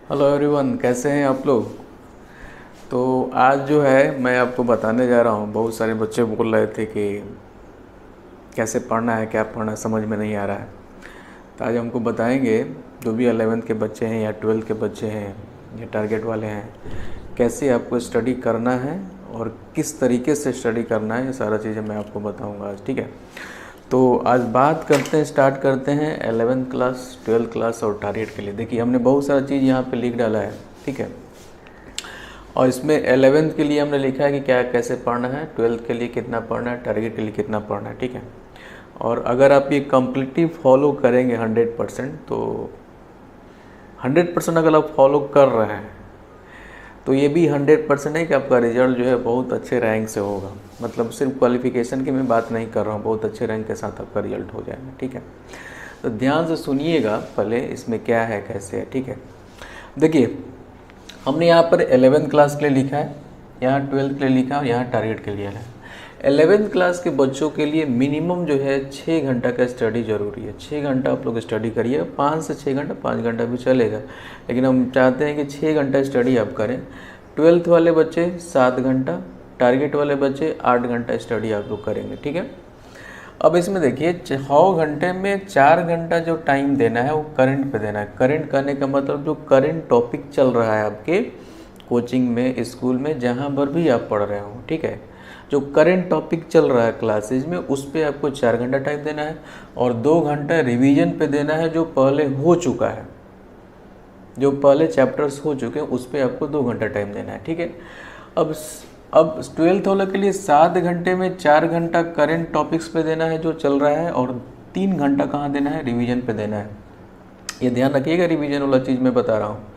Hello everyone, कैसे हैं आप लोग। तो आज जो है मैं आपको बताने जा रहा हूँ। बहुत सारे बच्चे बोल रहे थे कि कैसे पढ़ना है, क्या पढ़ना है, समझ में नहीं आ रहा है। तो आज हमको बताएंगे, जो भी 11th के बच्चे हैं या 12th के बच्चे हैं या टारगेट वाले हैं, कैसे आपको स्टडी करना है और किस तरीके से स्टडी करना है, ये सारा चीज़ें मैं आपको बताऊँगा आज। ठीक है, तो आज बात करते हैं, स्टार्ट करते हैं 11th क्लास, 12th क्लास और टारगेट के लिए। देखिए, हमने बहुत सारा चीज़ यहाँ पे लिख डाला है। ठीक है, और इसमें 11th के लिए हमने लिखा है कि क्या कैसे पढ़ना है, 12th के लिए कितना पढ़ना है, टारगेट के लिए कितना पढ़ना है। ठीक है, और अगर आप ये कम्प्लीटली फॉलो करेंगे 100%, तो 100% अगर आप फॉलो कर रहे हैं तो ये भी 100% है कि आपका रिजल्ट जो है बहुत अच्छे रैंक से होगा। मतलब सिर्फ क्वालिफिकेशन की मैं बात नहीं कर रहा हूँ, बहुत अच्छे रैंक के साथ आपका रिजल्ट हो जाएगा। ठीक है, तो ध्यान से सुनिएगा पहले इसमें क्या है, कैसे है। ठीक है, देखिए, हमने यहाँ पर 11th क्लास के लिए लिखा है, यहाँ 12th के लिए लिखा है और यहाँ टारगेट के लिए है। 11th क्लास के बच्चों के लिए मिनिमम जो है 6 घंटा का स्टडी ज़रूरी है। 6 घंटा आप लोग स्टडी करिए, 5 से 6 घंटा, 5 घंटा भी चलेगा, लेकिन हम चाहते हैं कि 6 घंटा स्टडी आप करें। 12th वाले बच्चे 7 घंटा, टारगेट वाले बच्चे 8 घंटा स्टडी आप लोग करेंगे। ठीक है, अब इसमें देखिए 6 घंटे में 4 घंटा जो टाइम देना है वो करंट पे देना है। करंट करने का मतलब जो करंट टॉपिक चल रहा है आपके कोचिंग में, स्कूल में, जहाँ पर भी आप पढ़ रहे हो। ठीक है, जो करंट टॉपिक चल रहा है क्लासेज में, उस पर आपको 4 घंटा टाइम देना है और 2 घंटा रिवीजन पे देना है, जो पहले हो चुका है, जो पहले चैप्टर्स हो चुके हैं उस पर आपको 2 घंटा टाइम देना है। ठीक है, अब 12th वाले के लिए 7 घंटे में 4 घंटा करंट टॉपिक्स पे देना है जो चल रहा है, और 3 घंटा कहाँ देना है, रिवीजन पे देना है। ये ध्यान रखिएगा, रिवीजन वाला चीज़ मैं बता रहा हूँ।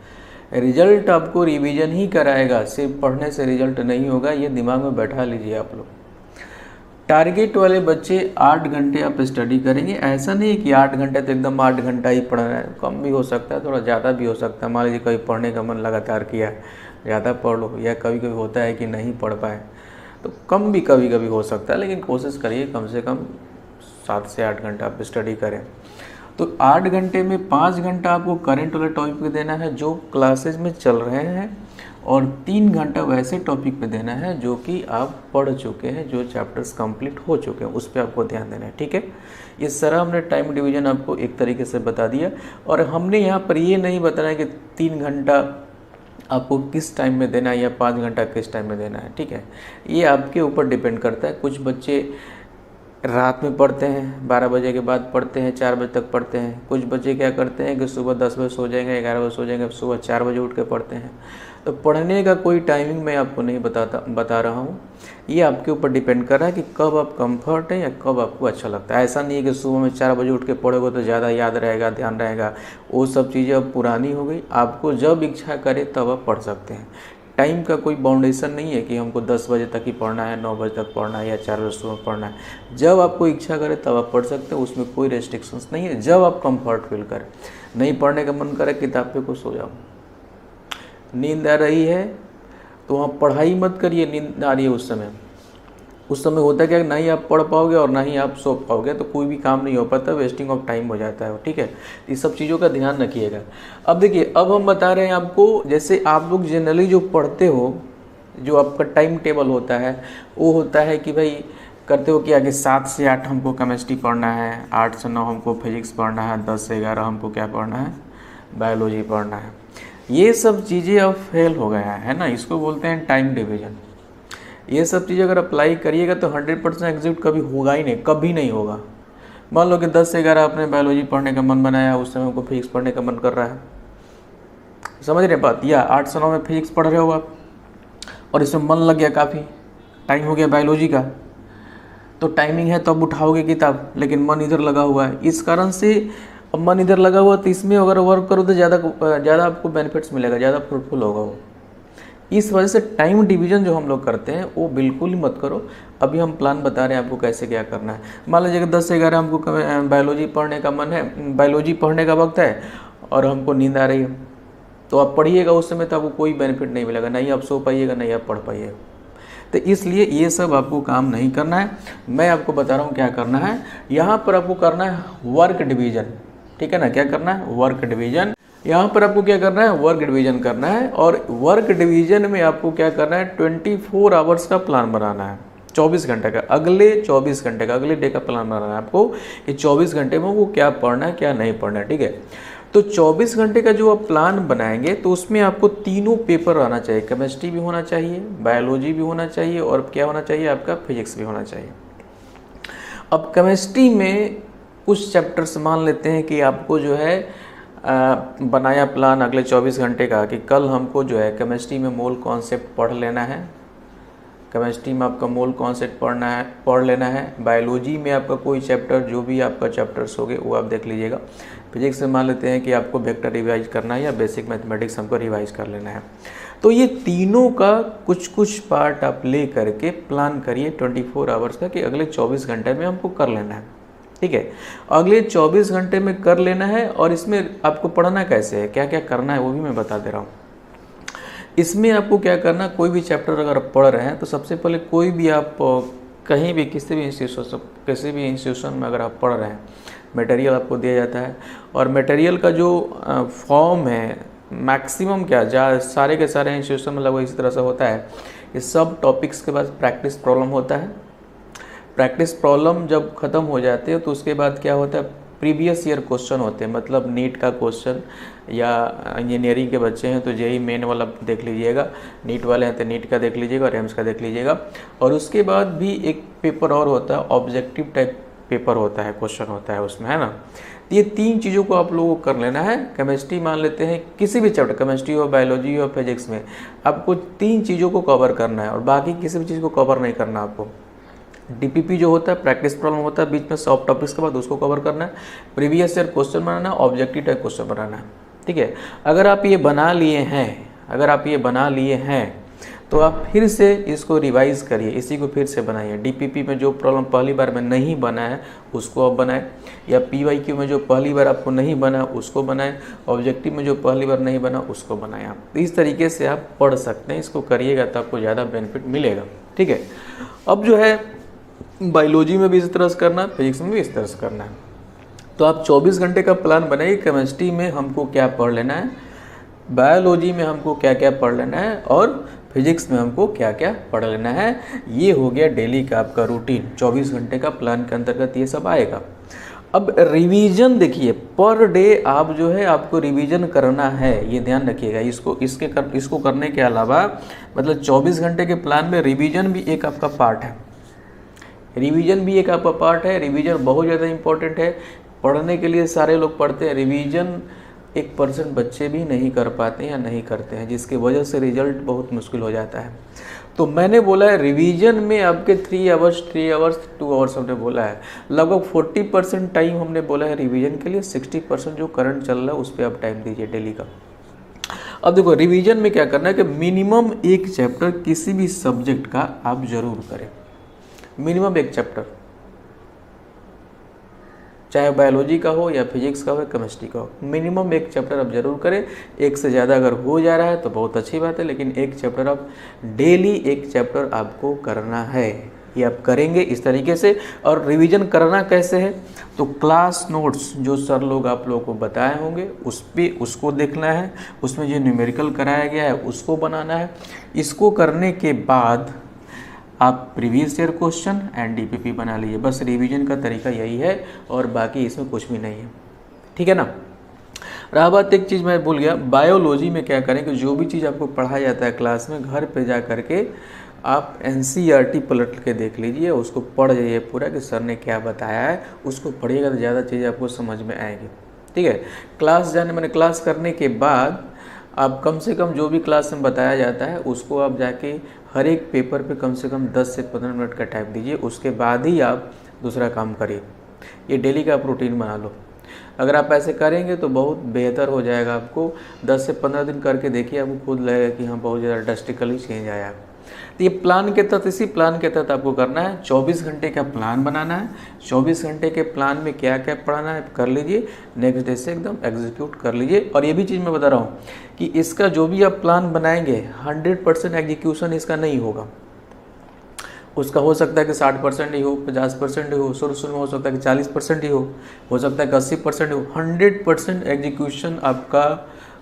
रिजल्ट आपको रिवीजन ही कराएगा, सिर्फ पढ़ने से रिजल्ट नहीं होगा, ये दिमाग में बैठा लीजिए आप लोग। टारगेट वाले बच्चे 8 घंटे आप स्टडी करेंगे। ऐसा नहीं है कि 8 घंटे तो एकदम 8 घंटा ही पढ़ना है, कम भी हो सकता है, थोड़ा ज़्यादा भी हो सकता है। मान लीजिए कभी पढ़ने का मन लगातार किया, ज़्यादा पढ़ लो, या कभी कभी होता है कि नहीं पढ़ पाए तो कम भी कभी कभी हो सकता है, लेकिन कोशिश करिए कम से कम 7 से 8 घंटा आप स्टडी करें। तो 8 घंटे में 5 घंटा आपको करंट वाले टॉपिक पे देना है जो क्लासेज में चल रहे हैं, और 3 घंटा वैसे टॉपिक पे देना है जो कि आप पढ़ चुके हैं, जो चैप्टर्स कंप्लीट हो चुके हैं, उस पर आपको ध्यान देना है। ठीक है, इस तरह हमने टाइम डिवीजन आपको एक तरीके से बता दिया, और हमने यहाँ पर ये नहीं बताया कि 3 घंटा आपको किस टाइम में देना है या 5 घंटा किस टाइम में देना है। ठीक है, ये आपके ऊपर डिपेंड करता है। कुछ बच्चे रात में पढ़ते हैं, 12 बजे के बाद पढ़ते हैं, 4 बजे तक पढ़ते हैं। कुछ बच्चे क्या करते हैं कि सुबह 10 बजे सो जाएंगे, 11 बजे सो जाएंगे, सुबह 4 बजे उठ के पढ़ते हैं। तो पढ़ने का कोई टाइमिंग मैं आपको नहीं बता रहा हूँ, ये आपके ऊपर डिपेंड कर रहा है कि कब आप कंफर्ट है या कब आपको अच्छा लगता है। ऐसा नहीं है कि सुबह में 4 बजे उठ के पढ़ोगे तो ज़्यादा याद रहेगा, ध्यान रहेगा, वो सब चीज़ें अब पुरानी हो गई। आपको जब इच्छा करे तब आप पढ़ सकते हैं। टाइम का कोई बाउंडेशन नहीं है कि हमको 10 बजे तक ही पढ़ना है, 9 बजे तक पढ़ना है या 4 बजे सुबह पढ़ना है। जब आपको इच्छा करे तब आप पढ़ सकते हैं, उसमें कोई रेस्ट्रिक्शंस नहीं है। जब आप कंफर्ट फील करें, नहीं पढ़ने का मन करे, किताब पे को सो जाओ। नींद आ रही है तो आप पढ़ाई मत करिए, नींद आ रही है उस समय होता है क्या, ना ही आप पढ़ पाओगे और ना ही आप सो पाओगे, तो कोई भी काम नहीं हो पाता, वेस्टिंग ऑफ टाइम हो जाता है। ठीक है, इस सब चीज़ों का ध्यान रखिएगा। अब देखिए, अब हम बता रहे हैं आपको, जैसे आप लोग जनरली जो पढ़ते हो, जो आपका टाइम टेबल होता है, वो होता है कि भाई करते हो कि आगे 7 से 8 हमको केमिस्ट्री पढ़ना है, 8 से 9 हमको फिजिक्स पढ़ना है, 10 से 11 हमको क्या पढ़ना है, बायोलॉजी पढ़ना है। ये सब चीज़ें अब फेल हो गया है ना, इसको बोलते हैं टाइम डिवीजन। ये सब चीज़ अगर अप्लाई करिएगा तो 100% एग्जीक्यूट कभी होगा ही नहीं, कभी नहीं होगा। मान लो कि 10 से 11 आपने बायोलॉजी पढ़ने का मन बनाया, उस समय हमको फिजिक्स पढ़ने का मन कर रहा है, समझ रहे बात, या 8 से 9 में फिजिक्स पढ़ रहे हो आप और इसमें मन लग गया, काफ़ी टाइम हो गया बायोलॉजी का, तो टाइमिंग है तो अब उठाओगे किताब, लेकिन मन इधर लगा हुआ है। इस कारण से अब मन इधर लगा हुआ, तो इसमें अगर वर्क करो तो ज़्यादा आपको बेनिफिट्स मिलेगा, ज़्यादा फ्रूटफुल होगा वो। इस वजह से टाइम डिवीजन जो हम लोग करते हैं वो बिल्कुल ही मत करो। अभी हम प्लान बता रहे हैं आपको कैसे क्या करना है। मान लीजिए कि 10 से 11 हमको बायोलॉजी पढ़ने का मन है, बायोलॉजी पढ़ने का वक्त है और हमको नींद आ रही है, तो आप पढ़िएगा उस समय, तो आपको कोई बेनिफिट नहीं मिलेगा, नहीं आप सो पाइएगा, नहीं आप पढ़ पाइएगा। तो इसलिए ये सब आपको काम नहीं करना है। मैं आपको बता रहा हूँ क्या करना है। यहाँ पर आपको करना है वर्क डिवीजन, ठीक है ना। क्या करना है, वर्क डिवीजन। यहाँ पर आपको क्या करना है, वर्क डिवीजन करना है, और वर्क डिवीजन में आपको क्या करना है, 24 आवर्स का प्लान बनाना है, 24 घंटे का, अगले 24 घंटे का, अगले डे का प्लान बनाना है आपको कि 24 घंटे में वो क्या पढ़ना है क्या नहीं पढ़ना है। ठीक है, तो 24 घंटे का जो आप प्लान बनाएंगे तो उसमें आपको तीनों पेपर आना चाहिए, केमिस्ट्री भी होना चाहिए, बायोलॉजी भी होना चाहिए, और क्या होना चाहिए आपका, फिजिक्स भी होना चाहिए। अब केमिस्ट्री में कुछ चैप्टर्स मान लेते हैं कि आपको जो है बनाया प्लान अगले 24 घंटे का कि कल हमको जो है केमिस्ट्री में मोल कॉन्सेप्ट पढ़ लेना है, केमिस्ट्री में आपका मोल कॉन्सेप्ट पढ़ लेना है, बायोलॉजी में आपका कोई चैप्टर, जो भी आपका चैप्टर्स होंगे वो आप देख लीजिएगा, फिजिक्स में मान लेते हैं कि आपको वेक्टर रिवाइज करना है या बेसिक मैथमेटिक्स हमको रिवाइज कर लेना है। तो ये तीनों का कुछ कुछ पार्ट आप ले करके प्लान करिए 24 आवर्स का कि अगले 24 घंटे में हमको कर लेना है। ठीक है, अगले 24 घंटे में कर लेना है, और इसमें आपको पढ़ना कैसे है, क्या क्या करना है वो भी मैं बता दे रहा हूँ। इसमें आपको क्या करना, कोई भी चैप्टर अगर आप पढ़ रहे हैं तो सबसे पहले कोई भी आप कहीं भी किसी भी इंस्टीट्यूशन में अगर आप पढ़ रहे हैं, मटेरियल आपको दिया जाता है, और मटेरियल का जो फॉर्म है मैक्सिमम सारे के सारे इंस्टीट्यूशन में लगभग इसी तरह से होता है। इस सब टॉपिक्स के बाद प्रैक्टिस प्रॉब्लम होता है, प्रैक्टिस प्रॉब्लम जब ख़त्म हो जाते हैं तो उसके बाद क्या होता है, प्रीवियस ईयर क्वेश्चन होते हैं, मतलब नीट का क्वेश्चन, या इंजीनियरिंग के बच्चे हैं तो जेई मेन वाला देख लीजिएगा, नीट वाले हैं तो नीट का देख लीजिएगा और एम्स का देख लीजिएगा। और उसके बाद भी एक पेपर और होता है, ऑब्जेक्टिव टाइप पेपर होता है, क्वेश्चन होता है उसमें, है ना। ये तीन चीज़ों को आप लोगों को कर लेना है। केमिस्ट्री मान लेते हैं, किसी भी चैप्टर, केमिस्ट्री हो, बायोलॉजी हो, फिजिक्स में आपको तीन चीज़ों को कवर करना है, और बाकी किसी भी चीज़ को कवर नहीं करना आपको। डीपीपी जो होता है, प्रैक्टिस प्रॉब्लम होता है, बीच में सॉफ्ट टॉपिक्स के बाद उसको कवर करना है, प्रीवियस ईयर क्वेश्चन बनाना है, ऑब्जेक्टिव टाइप क्वेश्चन बनाना है। ठीक है, अगर आप ये बना लिए हैं तो आप फिर से इसको रिवाइज करिए, इसी को फिर से बनाइए। डीपीपी में जो प्रॉब्लम पहली बार में नहीं बना है उसको आप बनाएं, या पीवाईक्यू में जो पहली बार आपको नहीं बना उसको बनाएं, ऑब्जेक्टिव में जो पहली बार नहीं बना उसको बनाएं। आप इस तरीके से आप पढ़ सकते हैं, इसको करिएगा तो आपको ज़्यादा बेनिफिट मिलेगा। ठीक है, अब जो है बायोलॉजी में भी इस तरह से करना है, फिजिक्स में भी इस तरह से करना है। तो आप 24 घंटे का प्लान बनाइए, केमिस्ट्री में हमको क्या पढ़ लेना है, बायोलॉजी में हमको क्या क्या पढ़ लेना है, और फिजिक्स में हमको क्या क्या पढ़ लेना है। ये हो गया डेली का आपका रूटीन, 24 घंटे का प्लान के अंतर्गत ये सब आएगा। अब रिवीजन देखिए, पर डे आप जो है आपको रिवीजन करना है, ये ध्यान रखिएगा। इसको करने के अलावा मतलब 24 घंटे के प्लान में रिवीजन भी एक आपका पार्ट है, रिवीजन बहुत ज़्यादा इंपॉर्टेंट है। पढ़ने के लिए सारे लोग पढ़ते हैं, रिवीजन 1% बच्चे भी नहीं कर पाते हैं या नहीं करते हैं, जिसकी वजह से रिजल्ट बहुत मुश्किल हो जाता है। तो मैंने बोला है रिवीजन में आपके 3 आवर्स 2 आवर्स हमने बोला है, लगभग 40% टाइम हमने बोला है रिवीजन के लिए, 60% जो करंट चल रहा है उस पर आप टाइम दीजिए डेली का। अब देखो रिवीजन में क्या करना है कि मिनिमम एक चैप्टर किसी भी सब्जेक्ट का आप जरूर करें, मिनिमम एक चैप्टर, चाहे बायोलॉजी का हो या फिजिक्स का हो या केमिस्ट्री का हो, मिनिमम एक चैप्टर आप जरूर करें। एक से ज़्यादा अगर हो जा रहा है तो बहुत अच्छी बात है, लेकिन एक चैप्टर आप डेली एक चैप्टर आपको करना है, ये आप करेंगे इस तरीके से। और रिवीजन करना कैसे है, तो क्लास नोट्स जो सर लोग आप लोगों को बताए होंगे उसको देखना है, उसमें जो न्यूमेरिकल कराया गया है उसको बनाना है। इसको करने के बाद आप previous year question and DPP बना लीजिए। बस रिवीजन का तरीका यही है और बाकी इसमें कुछ भी नहीं है, ठीक है ना। रहा बात, एक चीज़ मैं भूल गया, बायोलॉजी में क्या करें कि जो भी चीज़ आपको पढ़ाया जाता है क्लास में, घर पे जा करके आप एनसीईआरटी पलट के देख लीजिए, उसको पढ़ जाइए पूरा कि सर ने क्या बताया है, उसको पढ़िएगा तो ज़्यादा चीज़ें आपको समझ में आएगी, ठीक है। क्लास करने के बाद आप कम से कम जो भी क्लास में बताया जाता है उसको आप जाके हर एक पेपर पे कम से कम 10 से 15 मिनट का टाइम दीजिए, उसके बाद ही आप दूसरा काम करिए। ये डेली का आप रूटीन बना लो। अगर आप ऐसे करेंगे तो बहुत बेहतर हो जाएगा। आपको 10 से 15 दिन करके देखिए, आपको खुद लगेगा कि हाँ बहुत ज़्यादा ड्रास्टिकली चेंज आया। तो ये प्लान के तहत, इसी प्लान के तहत आपको करना है। 24 घंटे का प्लान बनाना है। 24 घंटे के प्लान में क्या क्या पढ़ना है कर लीजिए, नेक्स्ट डे से एकदम एग्जीक्यूट कर लीजिए। और ये भी चीज़ मैं बता रहा हूँ कि इसका जो भी आप प्लान बनाएंगे 100% एग्जीक्यूशन इसका नहीं होगा। उसका हो सकता है कि 60% ही हो, 50% ही हो, शुरू में हो सकता है कि 40% ही हो सकता है कि 80% हो। 100% एग्जीक्यूशन आपका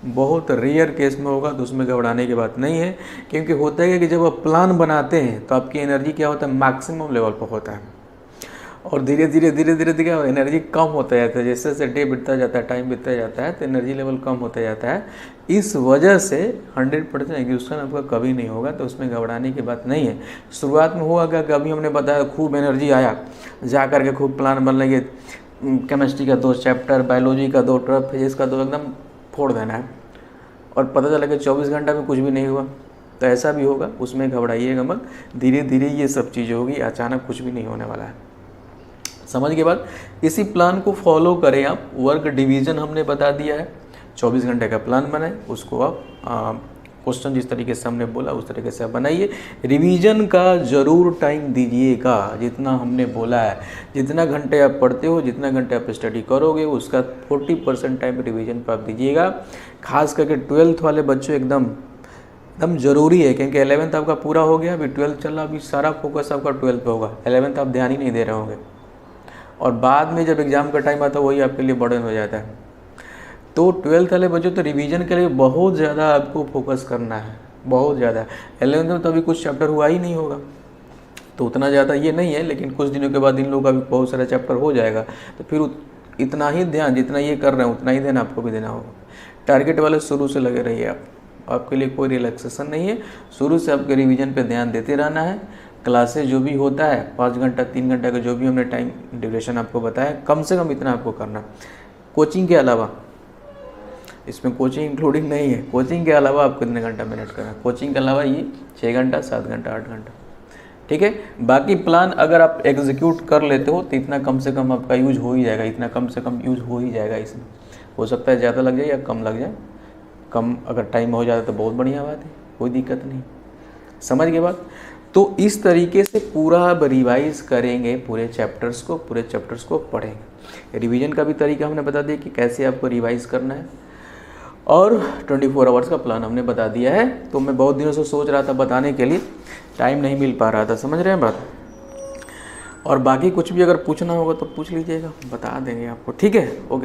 बहुत रेयर केस में होगा, तो उसमें घबराने की बात नहीं है। क्योंकि होता है कि जब आप प्लान बनाते हैं तो आपकी एनर्जी क्या होता है, मैक्सिमम लेवल पर होता है, और धीरे धीरे एनर्जी कम होता जाता है। जैसे जैसे डे बीतता जाता है, टाइम बीतता जाता है, तो एनर्जी लेवल कम होता जाता है। इस वजह से 100% एग्जीक्यूशन आपका कभी नहीं होगा, तो उसमें घबराने की बात नहीं है। शुरुआत में हुआ क्या, कभी हमने बताया खूब एनर्जी आया, जा करके खूब प्लान बन लगे, केमिस्ट्री का 2 चैप्टर, बायोलॉजी का 2 टर्म, फिजिक्स का 2, एकदम फोड़ देना है, और पता चला कि 24 घंटा में कुछ भी नहीं हुआ। तो ऐसा भी होगा, उसमें घबराइएगा मत, धीरे धीरे ये सब चीज़ होगी, अचानक कुछ भी नहीं होने वाला है। समझ के बाद इसी प्लान को फॉलो करें आप। वर्क डिवीज़न हमने बता दिया है, 24 घंटे का प्लान बनाएं, उसको आप क्वेश्चन जिस तरीके से हमने बोला उस तरीके से आप बनाइए। रिवीजन का ज़रूर टाइम दीजिएगा, जितना हमने बोला है, जितना घंटे आप पढ़ते हो, जितना घंटे आप स्टडी करोगे, उसका 40% टाइम रिवीजन पर आप दीजिएगा। खास करके 12th वाले बच्चों एकदम ज़रूरी है, क्योंकि 11th आपका पूरा हो गया, अभी 12th चल रहा, अभी सारा फोकस आपका 12th पे होगा। 11th आप ध्यान ही नहीं दे रहे होंगे, और बाद में जब एग्ज़ाम का टाइम आता है वही आपके लिए बर्डन हो जाता है। तो 12th वाले बच्चों तो रिवीजन के लिए बहुत ज़्यादा आपको फोकस करना है, बहुत ज़्यादा। 11th में तो अभी कुछ चैप्टर हुआ ही नहीं होगा, तो उतना ज़्यादा ये नहीं है, लेकिन कुछ दिनों के बाद इन लोगों का भी बहुत सारा चैप्टर हो जाएगा। तो फिर इतना ही ध्यान, जितना ये कर रहे हैं उतना ही ध्यान आपको भी देना होगा। टारगेट वाले शुरू से लगे रहिए आप, आपके लिए कोई रिलैक्सेशन नहीं है, शुरू से आपके रिवीजन पे ध्यान देते रहना है। क्लासेस जो भी होता है 5 घंटा 3 घंटा का जो भी हमने टाइम ड्यूरेशन आपको बताया, कम से कम इतना आपको करना। कोचिंग के अलावा, इसमें कोचिंग इंक्लूडिंग नहीं है, कोचिंग के अलावा आप कितने घंटा मैनेज करना, कोचिंग के अलावा ये 6 घंटा 7 घंटा 8 घंटा, ठीक है। बाकी प्लान अगर आप एग्जीक्यूट कर लेते हो तो इतना कम से कम आपका यूज हो ही जाएगा, इतना कम से कम यूज हो ही जाएगा। इसमें हो सकता है ज़्यादा लग जाए या कम लग जाए, कम अगर टाइम हो जाता तो बहुत बढ़िया बात है, कोई दिक्कत नहीं। समझ के बात, तो इस तरीके से पूरा अब रिवाइज करेंगे, पूरे चैप्टर्स को पढ़ेंगे। रिवीजन का भी तरीका हमने बता दिया कि कैसे आपको रिवाइज करना है, और 24 आवर्स का प्लान हमने बता दिया है। तो मैं बहुत दिनों से सोच रहा था बताने के लिए, टाइम नहीं मिल पा रहा था, समझ रहे हैं बात। और बाकी कुछ भी अगर पूछना होगा तो पूछ लीजिएगा, बता देंगे आपको, ठीक है। ओके।